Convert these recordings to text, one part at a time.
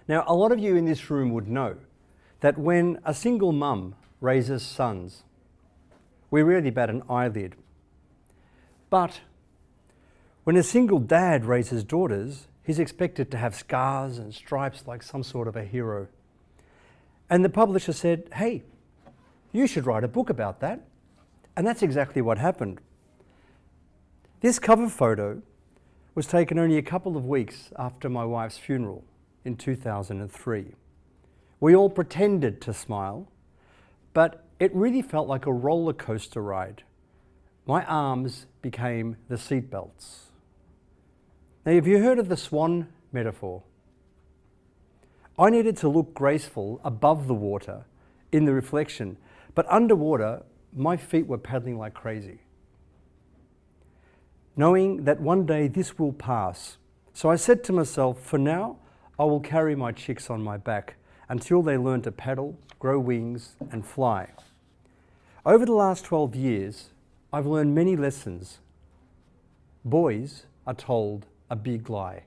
Now, a lot of you in this room would know that when a single mum raises sons, we rarely bat an eyelid. But when a single dad raises daughters, he's expected to have scars and stripes like some sort of a hero. And the publisher said, hey, you should write a book about that. And that's exactly what happened. This cover photo was taken only a couple of weeks after my wife's funeral in 2003. We all pretended to smile, but it really felt like a roller coaster ride. My arms became the seatbelts. Now, have you heard of the swan metaphor? I needed to look graceful above the water in the reflection, but underwater, my feet were paddling like crazy. Knowing that one day this will pass. So I said to myself, for now, I will carry my chicks on my back until they learn to paddle, grow wings, and fly. Over the last 12 years, I've learned many lessons. Boys are told a big lie.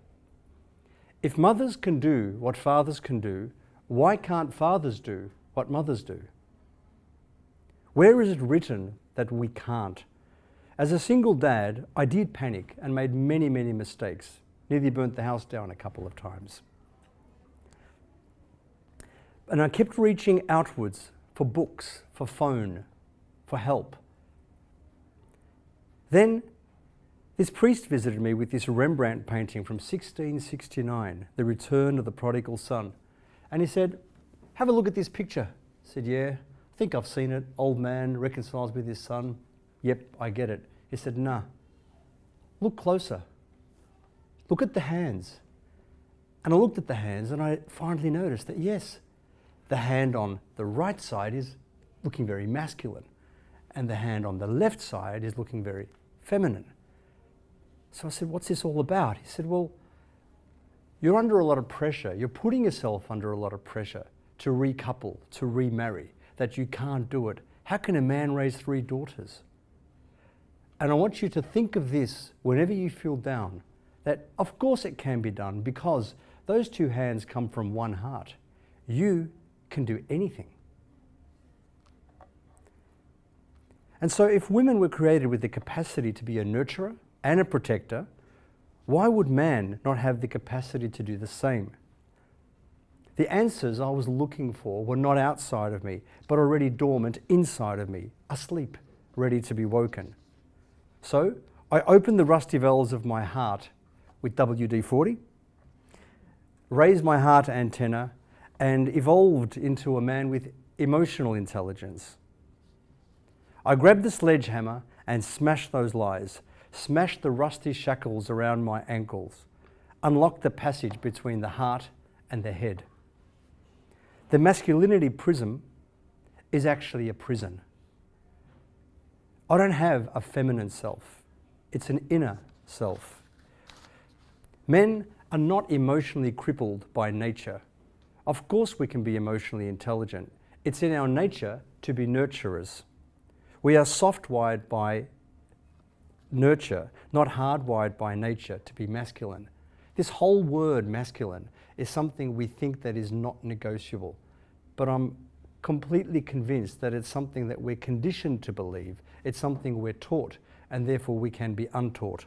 If mothers can do what fathers can do, why can't fathers do what mothers do? Where is it written that we can't? As a single dad, I did panic and made many, many mistakes. Nearly burnt the house down a couple of times. And I kept reaching outwards for books, for phone, for help. Then this priest visited me with this Rembrandt painting from 1669, The Return of the Prodigal Son. And he said, have a look at this picture. I said, yeah, I think I've seen it. Old man reconciles with his son. Yep, I get it. He said, nah, look closer. Look at the hands. And I looked at the hands and I finally noticed that yes, the hand on the right side is looking very masculine and the hand on the left side is looking very feminine. So I said, what's this all about? He said, well, you're under a lot of pressure. You're putting yourself under a lot of pressure to recouple, to remarry, that you can't do it. How can a man raise 3 daughters? And I want you to think of this whenever you feel down, that of course it can be done because those 2 hands come from one heart. You can do anything. And so if women were created with the capacity to be a nurturer and a protector, why would man not have the capacity to do the same? The answers I was looking for were not outside of me, but already dormant inside of me, asleep, ready to be woken. So I opened the rusty valves of my heart with WD-40, raised my heart antenna, and evolved into a man with emotional intelligence. I grabbed the sledgehammer and smashed those lies, smashed the rusty shackles around my ankles, unlocked the passage between the heart and the head. The masculinity prism is actually a prison. I don't have a feminine self. It's an inner self. Men are not emotionally crippled by nature. Of course we can be emotionally intelligent. It's in our nature to be nurturers. We are soft-wired by nurture, not hardwired by nature to be masculine. This whole word masculine is something we think that is not negotiable, but I'm completely convinced that it's something that we're conditioned to believe. It's something we're taught, and therefore we can be untaught.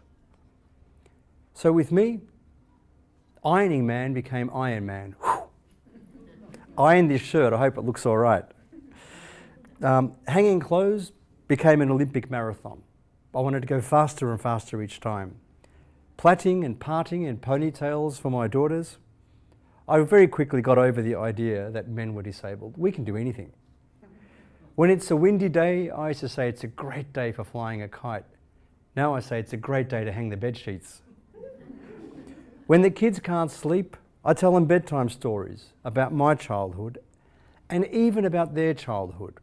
So with me, ironing man became Iron Man. Iron this shirt, I hope it looks all right. Hanging clothes became an Olympic marathon. I wanted to go faster and faster each time. Plaiting and parting and ponytails for my daughters. I very quickly got over the idea that men were disabled. We can do anything. When it's a windy day, I used to say it's a great day for flying a kite. Now I say it's a great day to hang the bed sheets. When the kids can't sleep, I tell them bedtime stories about my childhood and even about their childhood.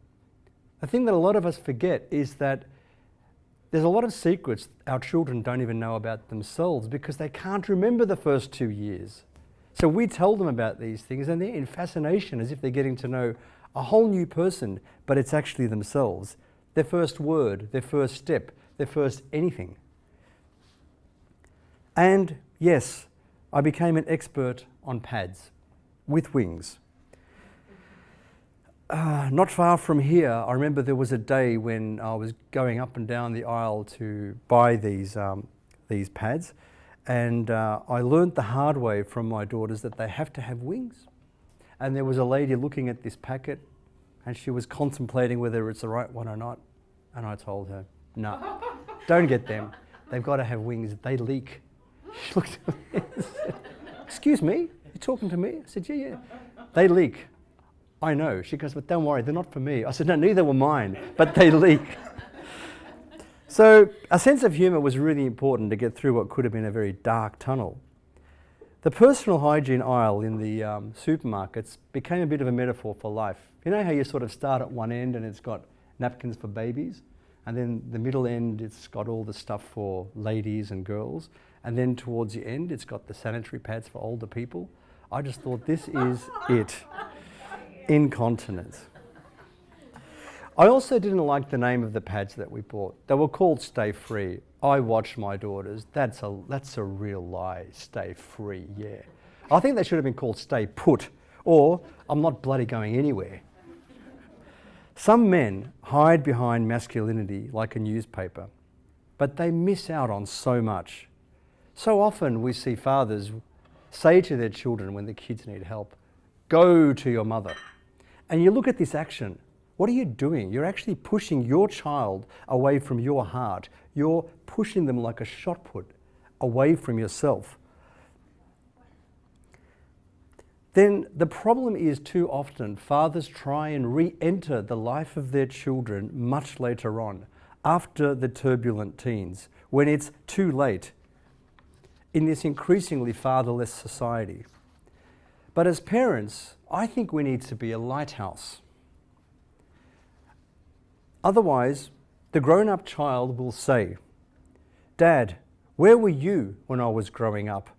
The thing that a lot of us forget is that there's a lot of secrets our children don't even know about themselves because they can't remember the first 2 years. So we tell them about these things and they're in fascination as if they're getting to know a whole new person, but it's actually themselves. Their first word, their first step, their first anything. And yes, I became an expert on pads. with wings. Not far from here, I remember there was a day when I was going up and down the aisle to buy these pads, and I learnt the hard way from my daughters that they have to have wings. And there was a lady looking at this packet, and she was contemplating whether it's the right one or not. And I told her, no, don't get them. They've got to have wings. They leak. She looked at me and said, excuse me, you're talking to me? I said, yeah. They leak. I know. She goes, but don't worry, they're not for me. I said, no, neither were mine, but they leak. So a sense of humour was really important to get through what could have been a very dark tunnel. The personal hygiene aisle in the supermarkets became a bit of a metaphor for life. You know how you sort of start at one end and it's got napkins for babies, and then the middle end it's got all the stuff for ladies and girls, and then towards the end it's got the sanitary pads for older people. I just thought, this is it. Incontinence. I also didn't like the name of the pads that we bought. They were called Stay Free. I watched my daughters. That's a real lie. Stay free, yeah. I think they should have been called Stay Put, or I'm not bloody going anywhere. Some men hide behind masculinity like a newspaper, but they miss out on so much. So often we see fathers say to their children when the kids need help, go to your mother. And you look at this action. What are you doing? You're actually pushing your child away from your heart. You're pushing them like a shot put away from yourself. Then the problem is, too often fathers try and re-enter the life of their children much later on, after the turbulent teens, when it's too late in this increasingly fatherless society. But as parents, I think we need to be a lighthouse. Otherwise, the grown-up child will say, Dad, where were you when I was growing up?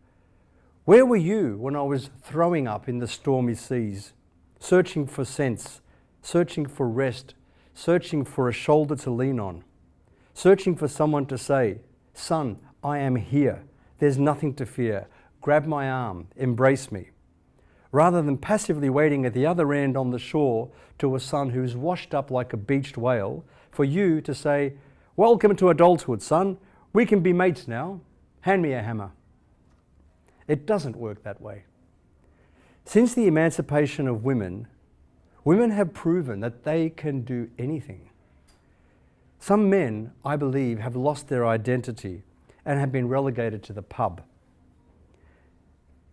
Where were you when I was throwing up in the stormy seas, searching for sense, searching for rest, searching for a shoulder to lean on, searching for someone to say, Son, I am here. There's nothing to fear. Grab my arm, embrace me. Rather than passively waiting at the other end on the shore to a son who's washed up like a beached whale, for you to say, welcome to adulthood, son. We can be mates now. Hand me a hammer. It doesn't work that way. Since the emancipation of women, women have proven that they can do anything. Some men, I believe, have lost their identity and have been relegated to the pub.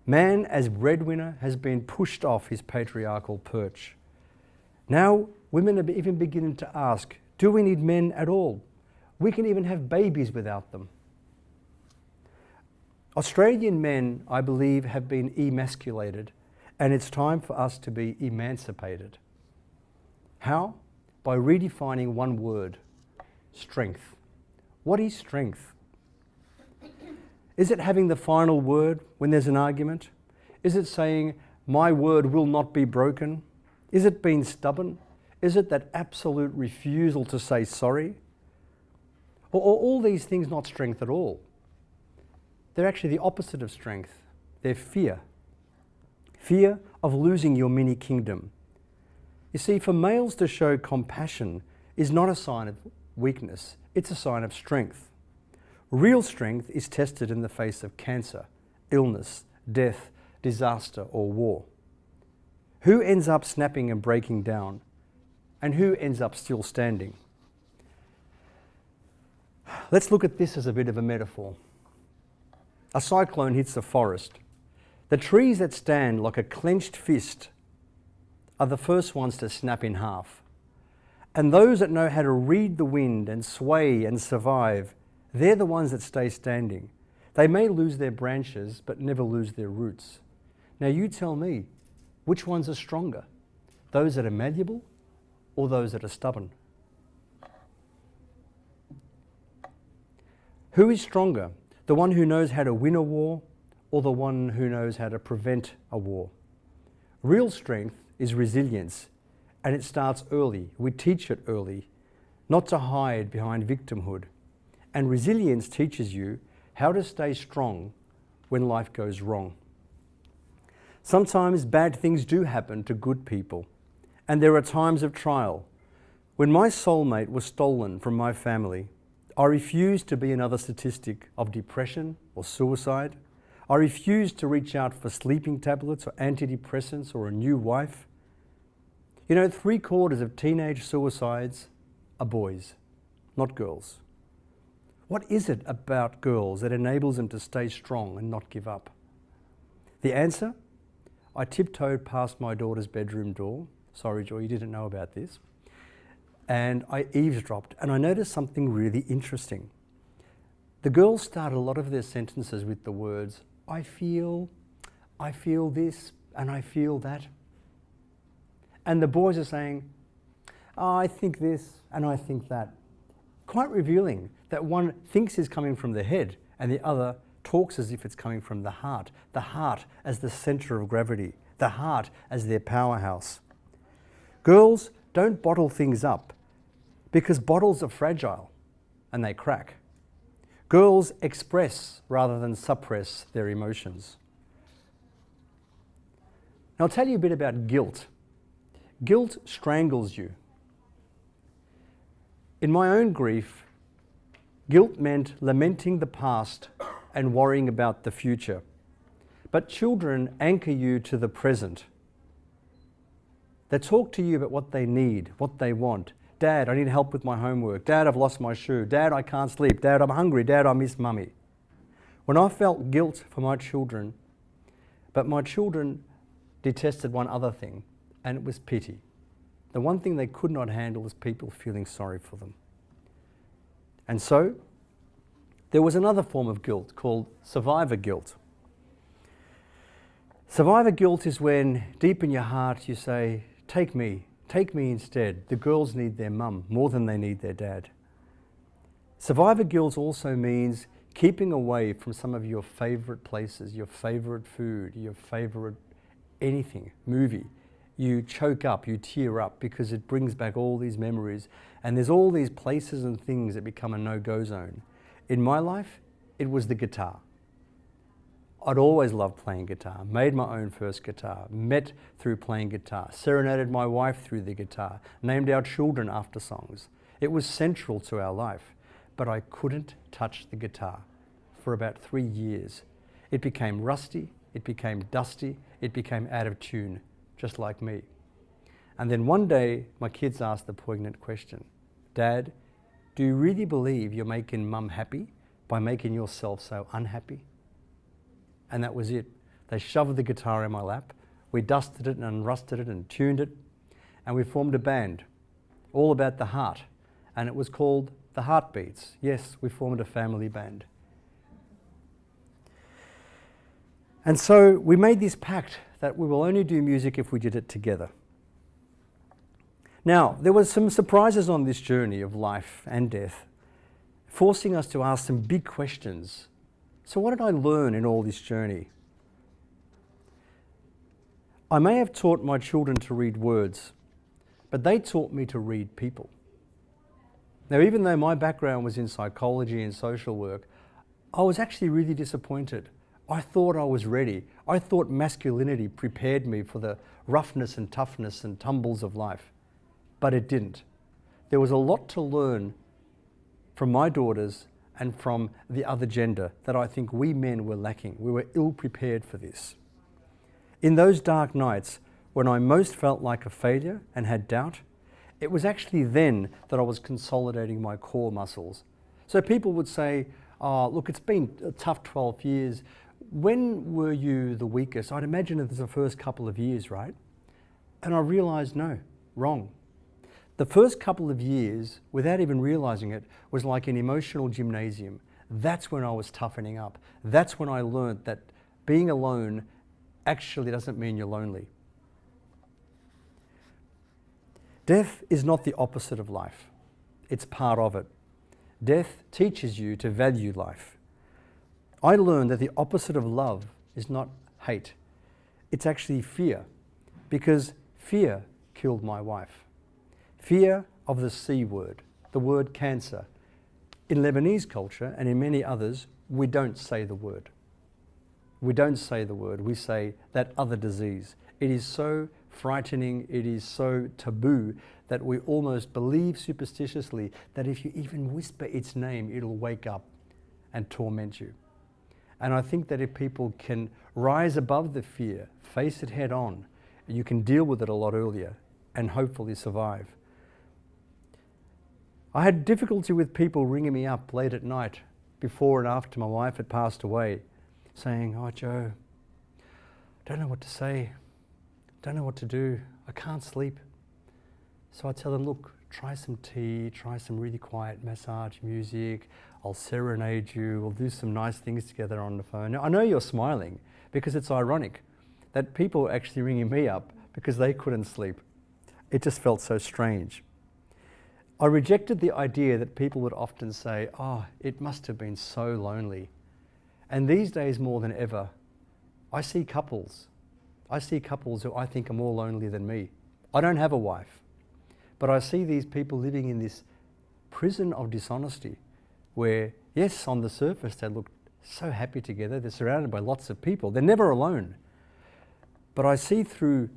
Man, as breadwinner, has been pushed off his patriarchal perch. Now, women are even beginning to ask, do we need men at all? We can even have babies without them. Australian men, I believe, have been emasculated, and it's time for us to be emancipated. How? By redefining one word, strength. What is strength? Is it having the final word when there's an argument? Is it saying, my word will not be broken? Is it being stubborn? Is it that absolute refusal to say sorry? Or are all these things not strength at all? They're actually the opposite of strength. They're fear. Fear of losing your mini kingdom. You see, for males to show compassion is not a sign of weakness, it's a sign of strength. Real strength is tested in the face of cancer, illness, death, disaster, or war. Who ends up snapping and breaking down? And who ends up still standing? Let's look at this as a bit of a metaphor. A cyclone hits a forest. The trees that stand like a clenched fist are the first ones to snap in half. And those that know how to read the wind and sway and survive, they're the ones that stay standing. They may lose their branches, but never lose their roots. Now you tell me, which ones are stronger? Those that are malleable or those that are stubborn? Who is stronger? The one who knows how to win a war or the one who knows how to prevent a war? Real strength is resilience, and it starts early. We teach it early, not to hide behind victimhood. And resilience teaches you how to stay strong when life goes wrong. Sometimes bad things do happen to good people, and there are times of trial. When my soulmate was stolen from my family, I refused to be another statistic of depression or suicide. I refused to reach out for sleeping tablets or antidepressants or a new wife. You know, 3/4 of teenage suicides are boys, not girls. What is it about girls that enables them to stay strong and not give up? The answer? I tiptoed past my daughter's bedroom door. Sorry, Joy, you didn't know about this. And I eavesdropped, and I noticed something really interesting. The girls start a lot of their sentences with the words, I feel this, and I feel that. And the boys are saying, oh, I think this, and I think that. Quite revealing that one thinks is coming from the head, and the other talks as if it's coming from the heart as the center of gravity, the heart as their powerhouse. Girls don't bottle things up because bottles are fragile and they crack. Girls express rather than suppress their emotions. Now I'll tell you a bit about guilt. Guilt strangles you. In my own grief, guilt meant lamenting the past and worrying about the future. But children anchor you to the present. They talk to you about what they need, what they want. Dad, I need help with my homework. Dad, I've lost my shoe. Dad, I can't sleep. Dad, I'm hungry. Dad, I miss mummy. When I felt guilt for my children, but my children detested one other thing, and it was pity. The one thing they could not handle was people feeling sorry for them. And so, there was another form of guilt called survivor guilt. Survivor guilt is when deep in your heart you say, take me instead. The girls need their mum more than they need their dad. Survivor guilt also means keeping away from some of your favourite places, your favourite food, your favourite anything, movie. You choke up, you tear up because it brings back all these memories, and there's all these places and things that become a no-go zone. In my life, it was the guitar. I'd always loved playing guitar, made my own first guitar, met through playing guitar, serenaded my wife through the guitar, named our children after songs. It was central to our life, but I couldn't touch the guitar for about 3 years. It became rusty, it became dusty, it became out of tune, just like me. And then one day, my kids asked the poignant question, Dad, do you really believe you're making Mum happy by making yourself so unhappy? And that was it. They shoved the guitar in my lap, we dusted it and unrusted it and tuned it, and we formed a band, all about the heart. And it was called The Heartbeats. Yes, we formed a family band. And so we made this pact that we will only do music if we did it together. Now, there were some surprises on this journey of life and death, forcing us to ask some big questions. So what did I learn in all this journey? I may have taught my children to read words, but they taught me to read people. Now, even though my background was in psychology and social work, I was actually really disappointed. I thought I was ready. I thought masculinity prepared me for the roughness and toughness and tumbles of life, but it didn't. There was a lot to learn from my daughters and from the other gender that I think we men were lacking. We were ill prepared for this. In those dark nights, when I most felt like a failure and had doubt, it was actually then that I was consolidating my core muscles. So people would say, oh, look, it's been a tough 12 years. When were you the weakest? I'd imagine it was the first couple of years, right? And I realized, no, wrong. The first couple of years, without even realizing it, was like an emotional gymnasium. That's when I was toughening up. That's when I learned that being alone actually doesn't mean you're lonely. Death is not the opposite of life. It's part of it. Death teaches you to value life. I learned that the opposite of love is not hate. It's actually fear, because fear killed my wife. Fear of the C word, the word cancer. In Lebanese culture and in many others, we don't say the word. We don't say the word, we say that other disease. It is so frightening, it is so taboo that we almost believe superstitiously that if you even whisper its name, it'll wake up and torment you. And I think that if people can rise above the fear, face it head on, you can deal with it a lot earlier and hopefully survive. I had difficulty with people ringing me up late at night before and after my wife had passed away, saying, "Oh, Joe, don't know what to say, don't know what to do, I can't sleep." So I tell them, look, try some tea, try some really quiet massage music, I'll serenade you, we'll do some nice things together on the phone. Now, I know you're smiling because it's ironic that people are actually ringing me up because they couldn't sleep. It just felt so strange. I rejected the idea that people would often say, "Oh, it must have been so lonely." And these days more than ever, I see couples who I think are more lonely than me. I don't have a wife, but I see these people living in this prison of dishonesty where, yes, on the surface they look so happy together, they're surrounded by lots of people, they're never alone. But I see through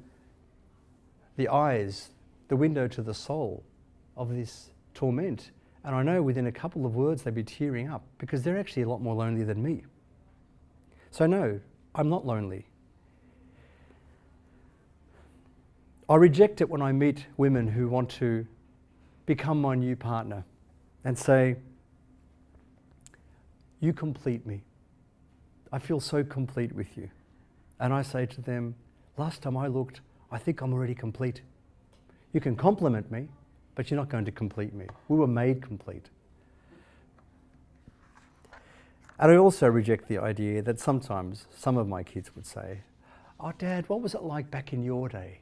the eyes, the window to the soul of this torment, and I know within a couple of words they'd be tearing up because they're actually a lot more lonely than me. So no, I'm not lonely. I reject it when I meet women who want to become my new partner and say, "You complete me. I feel so complete with you." And I say to them, "Last time I looked, I think I'm already complete. You can compliment me, but you're not going to complete me. We were made complete." And I also reject the idea that sometimes some of my kids would say, "Oh, Dad, what was it like back in your day?"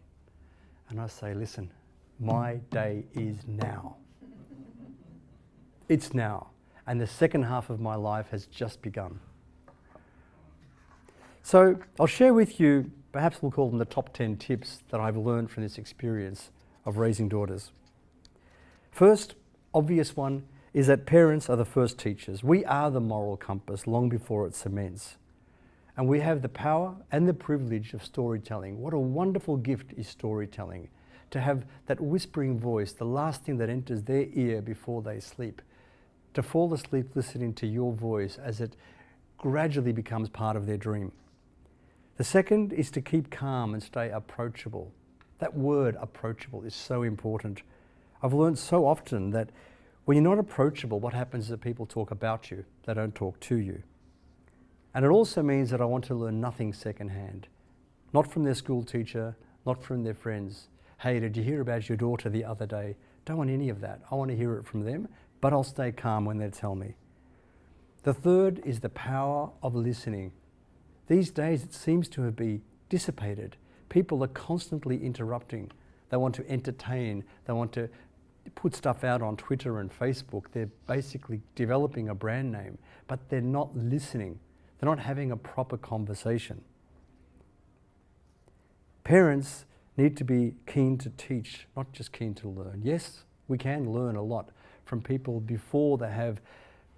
And I say, "Listen, my day is now. It's now. And the second half of my life has just begun." So I'll share with you, perhaps we'll call them the top 10 tips that I've learned from this experience of raising daughters. First, obvious one, is that parents are the first teachers. We are the moral compass long before it cements. And we have the power and the privilege of storytelling. What a wonderful gift is storytelling. To have that whispering voice, the last thing that enters their ear before they sleep. To fall asleep listening to your voice as it gradually becomes part of their dream. The second is to keep calm and stay approachable. That word approachable is so important. I've learned so often that when you're not approachable, what happens is that people talk about you, they don't talk to you. And it also means that I want to learn nothing secondhand. Not from their school teacher, not from their friends. "Hey, did you hear about your daughter the other day?" Don't want any of that. I want to hear it from them, but I'll stay calm when they tell me. The third is the power of listening. These days it seems to have been dissipated. People are constantly interrupting. They want to entertain. They want to put stuff out on Twitter and Facebook. They're basically developing a brand name, but they're not listening. They're not having a proper conversation. Parents need to be keen to teach, not just keen to learn. Yes, we can learn a lot from people before they have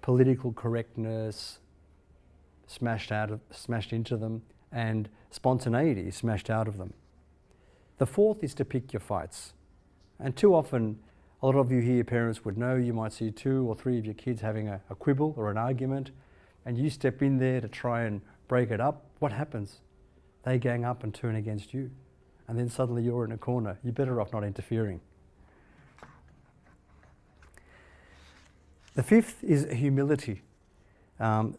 political correctness smashed into them and spontaneity smashed out of them. The fourth is to pick your fights. And too often, a lot of you here, parents, would know, you might see 2 or 3 of your kids having a quibble or an argument, and you step in there to try and break it up. What happens? They gang up and turn against you. And then suddenly you're in a corner. You're better off not interfering. The fifth is humility.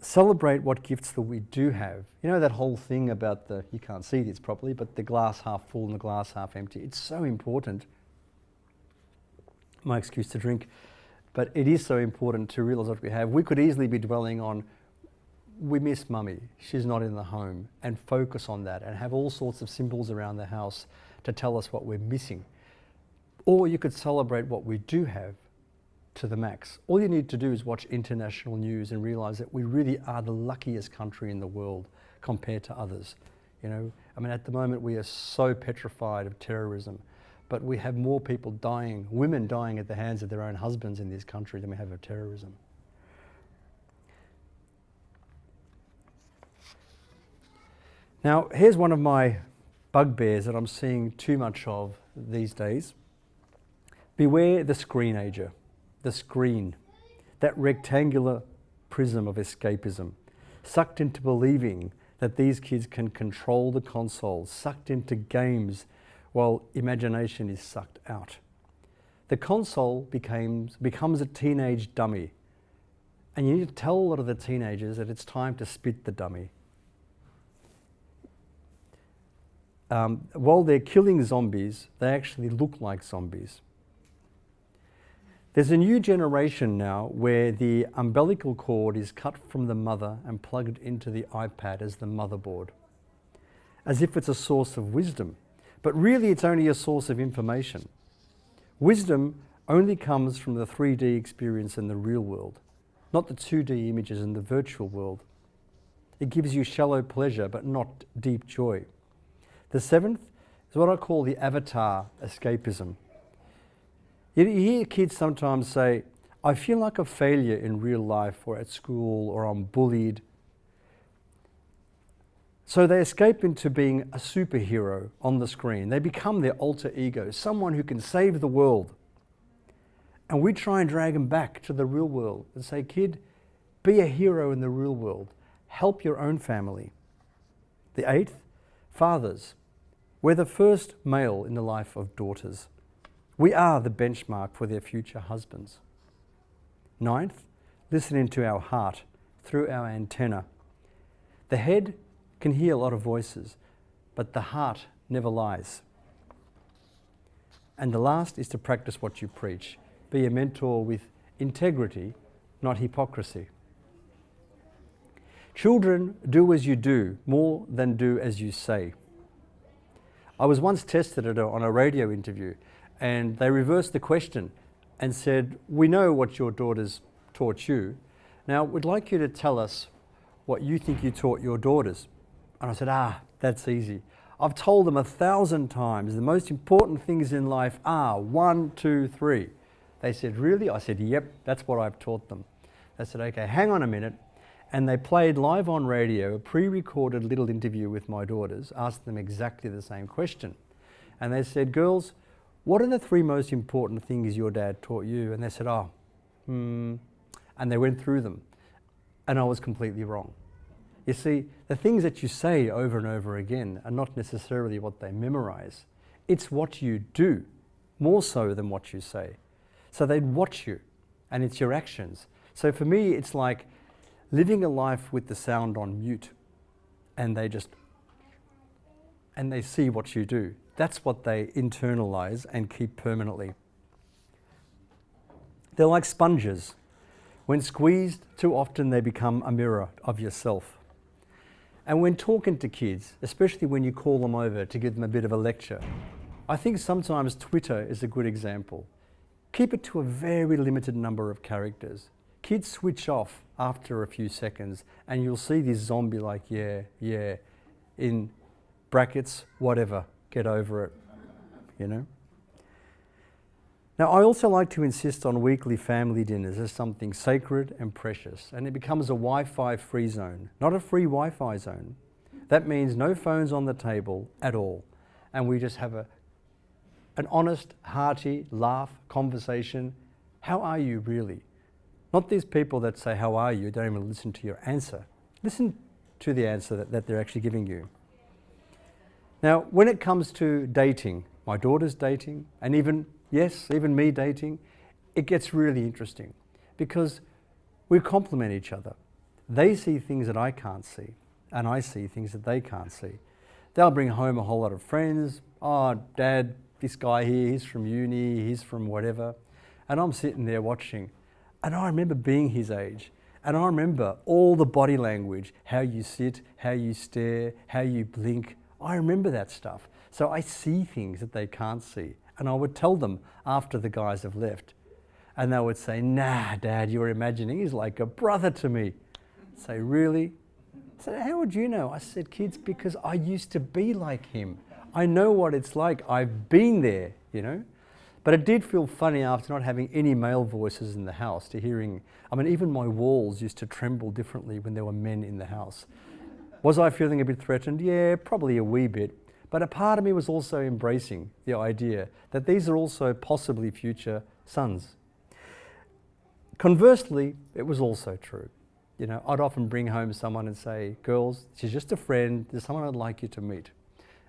Celebrate what gifts that we do have. You know that whole thing about you can't see this properly, but the glass half full and the glass half empty. It's so important. My excuse to drink. But it is so important to realise what we have. We could easily be dwelling on, we miss mummy, she's not in the home, and focus on that and have all sorts of symbols around the house to tell us what we're missing. Or you could celebrate what we do have to the max. All you need to do is watch international news and realise that we really are the luckiest country in the world compared to others. You know, I mean, at the moment we are so petrified of terrorism, but we have more people dying, women dying at the hands of their own husbands in this country than we have of terrorism. Now, here's one of my bugbears that I'm seeing too much of these days. Beware the screenager, the screen, that rectangular prism of escapism, sucked into believing that these kids can control the console, sucked into games while imagination is sucked out. The console becomes a teenage dummy, and you need to tell a lot of the teenagers that it's time to spit the dummy. While they're killing zombies, they actually look like zombies. There's a new generation now where the umbilical cord is cut from the mother and plugged into the iPad as the motherboard, as if it's a source of wisdom. But really it's only a source of information. Wisdom only comes from the 3D experience in the real world, not the 2D images in the virtual world. It gives you shallow pleasure, but not deep joy. The seventh is what I call the avatar escapism. You hear kids sometimes say, I feel like a failure in real life or at school, or I'm bullied. So they escape into being a superhero on the screen. They become their alter ego, someone who can save the world. And we try and drag them back to the real world and say, kid, be a hero in the real world. Help your own family. The eighth, fathers. We're the first male in the life of daughters. We are the benchmark for their future husbands. Ninth, listening to our heart through our antenna. The head can hear a lot of voices, but the heart never lies. And the last is to practice what you preach. Be a mentor with integrity, not hypocrisy. Children do as you do more than do as you say. I was once tested on a radio interview, and they reversed the question and said, we know what your daughters taught you. Now, we'd like you to tell us what you think you taught your daughters. And I said, that's easy. I've told them 1,000 times the most important things in life are 1, 2, 3. They said, really? I said, yep, that's what I've taught them. They said, okay, hang on a minute. And they played live on radio a pre-recorded little interview with my daughters, asked them exactly the same question. And they said, girls, what are the 3 most important things your dad taught you? And they said, and they went through them. And I was completely wrong. You see, the things that you say over and over again are not necessarily what they memorize. It's what you do, more so than what you say. So they'd watch you, and it's your actions. So for me, it's like living a life with the sound on mute, and they see what you do. That's what they internalize and keep permanently. They're like sponges. When squeezed too often, they become a mirror of yourself. And when talking to kids, especially when you call them over to give them a bit of a lecture, I think sometimes Twitter is a good example. Keep it to a very limited number of characters. Kids switch off after a few seconds, and you'll see this zombie like, yeah, in brackets, whatever, get over it, you know? Now, I also like to insist on weekly family dinners as something sacred and precious, and it becomes a Wi-Fi free zone, not a free Wi-Fi zone. That means no phones on the table at all, and we just have an honest, hearty, laugh, conversation. How are you really? Not these people that say, how are you? Don't even listen to your answer. Listen to the answer that they're actually giving you. Now, when it comes to dating, my daughter's dating, and even me dating, it gets really interesting because we complement each other. They see things that I can't see, and I see things that they can't see. They'll bring home a whole lot of friends. Oh, Dad, this guy here, he's from uni, he's from whatever. And I'm sitting there watching, and I remember being his age. And I remember all the body language, how you sit, how you stare, how you blink. I remember that stuff. So I see things that they can't see. And I would tell them after the guys have left. And they would say, nah, Dad, you're imagining. He's like a brother to me. I'd say, really? I said, how would you know? I said, kids, because I used to be like him. I know what it's like. I've been there, you know? But it did feel funny after not having any male voices in the house to hearing, I mean, even my walls used to tremble differently when there were men in the house. Was I feeling a bit threatened? Yeah, probably a wee bit. But a part of me was also embracing the idea that these are also possibly future sons. Conversely, it was also true. You know, I'd often bring home someone and say, girls, she's just a friend, there's someone I'd like you to meet.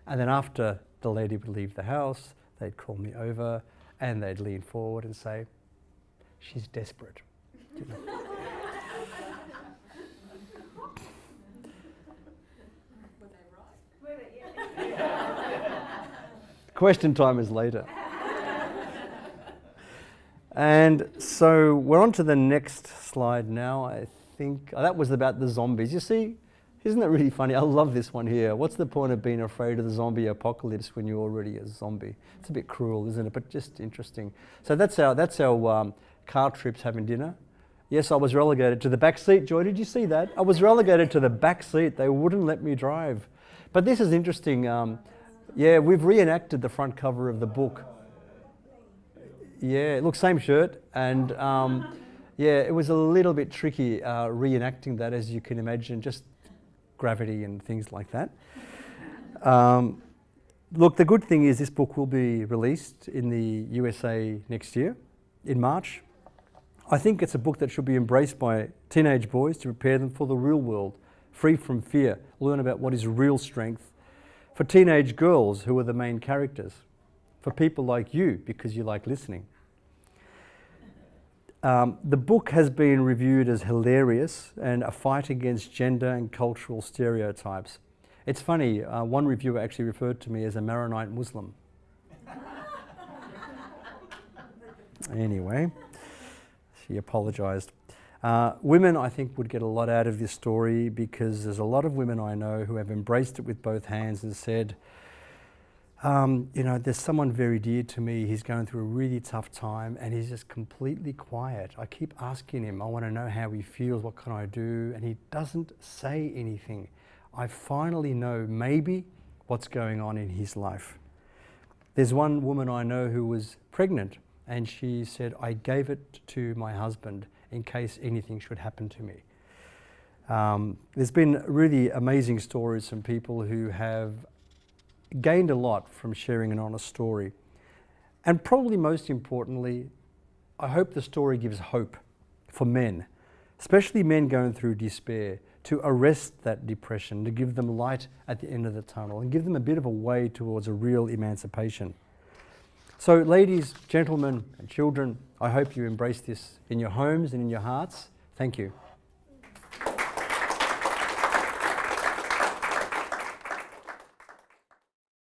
And then after the lady would leave the house, they'd call me over and they'd lean forward and say, she's desperate. You know? Question time is later. And so we're on to the next slide now, I think. Oh, that was about the zombies. You see, isn't that really funny? I love this one here. What's the point of being afraid of the zombie apocalypse when you're already a zombie? It's a bit cruel, isn't it? But just interesting. So that's our car trips having dinner. Yes, I was relegated to the back seat. Joy, did you see that? I was relegated to the back seat. They wouldn't let me drive. But this is interesting. Yeah, we've reenacted the front cover of the book. Yeah, look, same shirt, and yeah, it was a little bit tricky reenacting that, as you can imagine, just gravity and things like that. Look, the good thing is this book will be released in the USA next year, in March. I think it's a book that should be embraced by teenage boys to prepare them for the real world, free from fear, learn about what is real strength. For teenage girls who are the main characters. For people like you, because you like listening. The book has been reviewed as hilarious and a fight against gender and cultural stereotypes. It's funny, one reviewer actually referred to me as a Maronite Muslim. Anyway, she apologised. Women, I think, would get a lot out of this story because there's a lot of women I know who have embraced it with both hands and said, you know, there's someone very dear to me, he's going through a really tough time and he's just completely quiet. I keep asking him, I want to know how he feels, what can I do? And he doesn't say anything. I finally know maybe what's going on in his life. There's one woman I know who was pregnant and she said, I gave it to my husband in case anything should happen to me. There's been really amazing stories from people who have gained a lot from sharing an honest story. And probably most importantly, I hope the story gives hope for men, especially men going through despair, to arrest that depression, to give them light at the end of the tunnel and give them a bit of a way towards a real emancipation. So ladies, gentlemen and children, I hope you embrace this in your homes and in your hearts. Thank you.